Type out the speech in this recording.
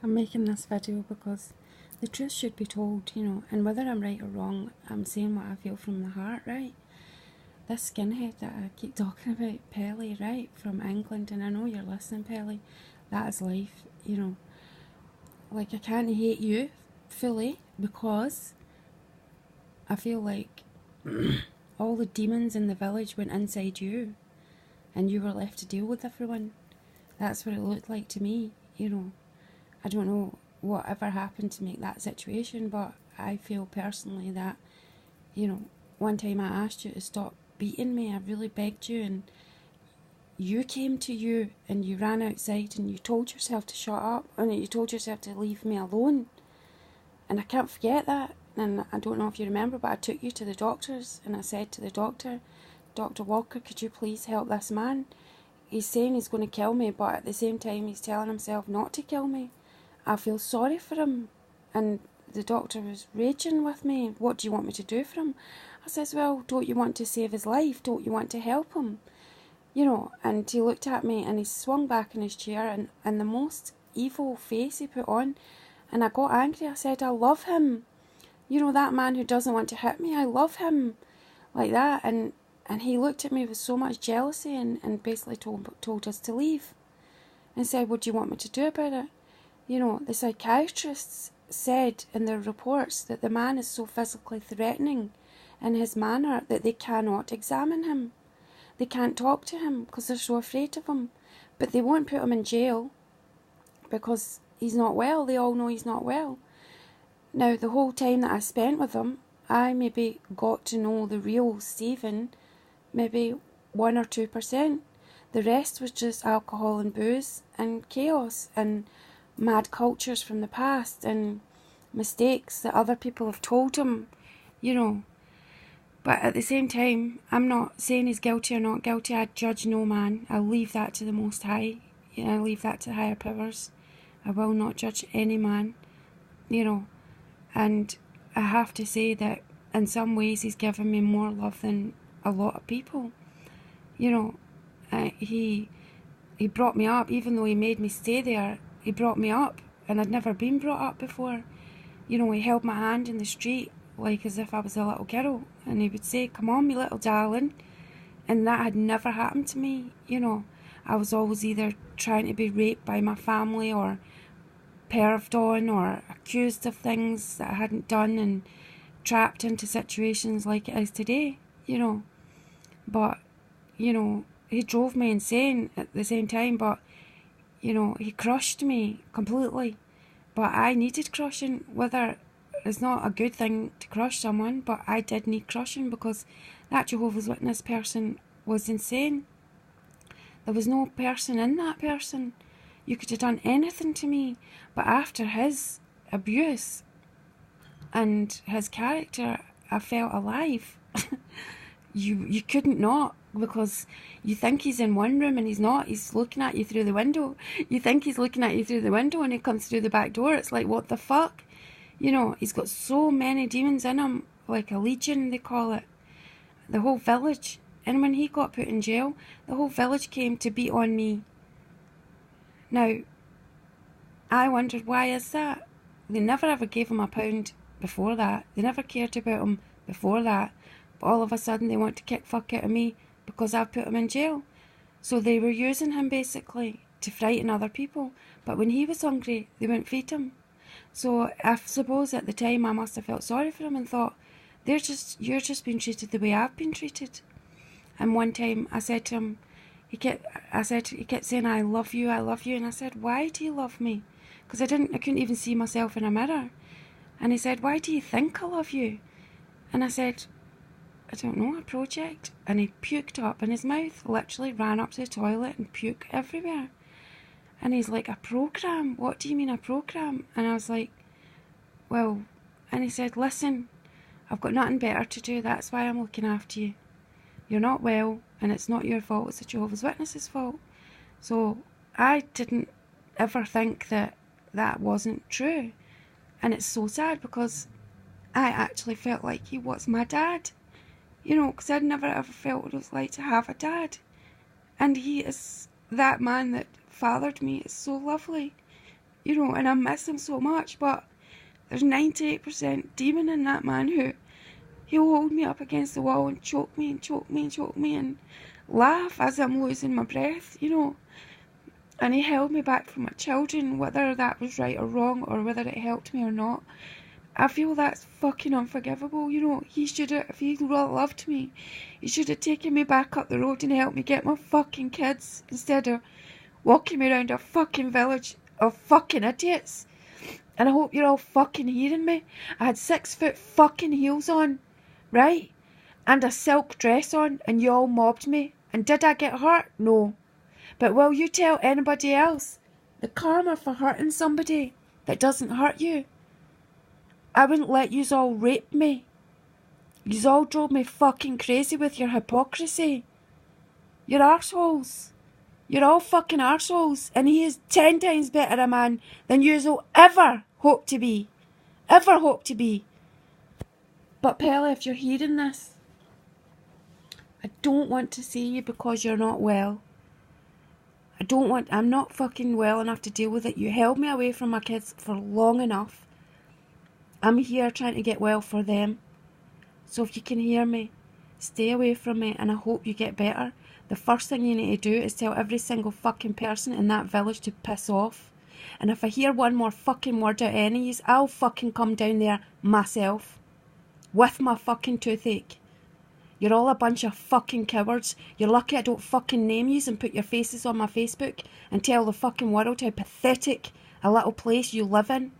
I'm making this video because the truth should be told, and whether I'm right or wrong, I'm saying what I feel from the heart, right? This skinhead that I keep talking about, Pelly, right, from England, and I know you're listening, Pelly, that is life, Like, I can't hate you fully because I feel like all the demons in the village went inside you and you were left to deal with everyone. That's what it looked like to me, I don't know whatever happened to make that situation, but I feel personally that, one time I asked you to stop beating me, I really begged you, and you came to you and you ran outside and you told yourself to shut up and you told yourself to leave me alone. And I can't forget that. And I don't know if you remember, but I took you to the doctors and I said to the doctor, Dr. Walker, could you please help this man? He's saying he's going to kill me, but at the same time he's telling himself not to kill me. I feel sorry for him. And the doctor was raging with me. What do you want me to do for him? I says, well, don't you want to save his life? Don't you want to help him? And he looked at me and he swung back in his chair and the most evil face he put on. And I got angry. I said, I love him. That man who doesn't want to hit me, I love him. Like that. And he looked at me with so much jealousy and basically told us to leave. And said, what do you want me to do about it? The psychiatrists said in their reports that the man is so physically threatening in his manner that they cannot examine him. They can't talk to him because they're so afraid of him. But they won't put him in jail because he's not well. They all know he's not well. Now, the whole time that I spent with him, I maybe got to know the real Stephen, maybe 1 or 2%. The rest was just alcohol and booze and chaos and mad cultures from the past and mistakes that other people have told him, But at the same time, I'm not saying he's guilty or not guilty. I judge no man. I'll leave that to the Most High. I leave that to higher powers. I will not judge any man, And I have to say that in some ways he's given me more love than a lot of people. He brought me up, even though he made me stay there. He brought me up, and I'd never been brought up before. He held my hand in the street, like as if I was a little girl, and he would say, come on, me little darling, and that had never happened to me. I was always either trying to be raped by my family or perved on or accused of things that I hadn't done and trapped into situations like it is today, But, he drove me insane at the same time, but, he crushed me completely. But I needed crushing, whether it's not a good thing to crush someone, but I did need crushing because that Jehovah's Witness person was insane. There was no person in that person. You could have done anything to me, but after his abuse and his character, I felt alive. You couldn't not, because you think he's in one room and he's not. He's looking at you through the window. You think he's looking at you through the window and he comes through the back door. It's like, what the fuck? He's got so many demons in him, like a legion they call it. The whole village. And when he got put in jail, the whole village came to beat on me. Now, I wondered, why is that? They never ever gave him a pound before that. They never cared about him before that. But all of a sudden they want to kick fuck out of me because I've put him in jail. So they were using him basically to frighten other people. But when he was hungry, they wouldn't feed him. So I suppose at the time I must have felt sorry for him and thought, you're just being treated the way I've been treated. And one time I said to him, he kept saying, I love you, and I said, why do you love me? Because I couldn't even see myself in a mirror. And he said, why do you think I love you? And I said, I don't know, a project. And he puked up in his mouth, literally ran up to the toilet and puked everywhere. And he's like, a program? What do you mean a program? And I was like, well, and he said, listen, I've got nothing better to do, that's why I'm looking after you. You're not well, and it's not your fault, it's the Jehovah's Witnesses' fault. So I didn't ever think that wasn't true. And it's so sad because I actually felt like he was my dad. Because I'd never ever felt what it was like to have a dad. And he is that man that fathered me. It's so lovely. you know, and I miss him so much, but there's 98% demon in that man who he'll hold me up against the wall and choke me and choke me and choke me and laugh as I'm losing my breath, you know. And he held me back from my children, whether that was right or wrong, or whether it helped me or not. I feel that's fucking unforgivable, you know. He should have, if he really loved me, he should have taken me back up the road and helped me get my fucking kids, instead of walking me around a fucking village of fucking idiots. And I hope you're all fucking hearing me. I had 6-foot fucking heels on, right? And a silk dress on, and you all mobbed me. And did I get hurt? No. But will you tell anybody else the karma for hurting somebody that doesn't hurt you? I wouldn't let yous all rape me. Yous all drove me fucking crazy with your hypocrisy. You're arseholes. You're all fucking arseholes. And he is 10 times better a man than yous will ever hope to be. Ever hope to be. But Pella, if you're hearing this, I don't want to see you because you're not well. I'm not fucking well enough to deal with it. You held me away from my kids for long enough. I'm here trying to get well for them. So if you can hear me, stay away from me, and I hope you get better. The first thing you need to do is tell every single fucking person in that village to piss off. And if I hear one more fucking word out of any of yous, I'll fucking come down there myself. With my fucking toothache. You're all a bunch of fucking cowards. You're lucky I don't fucking name yous and put your faces on my Facebook and tell the fucking world how pathetic a little place you live in.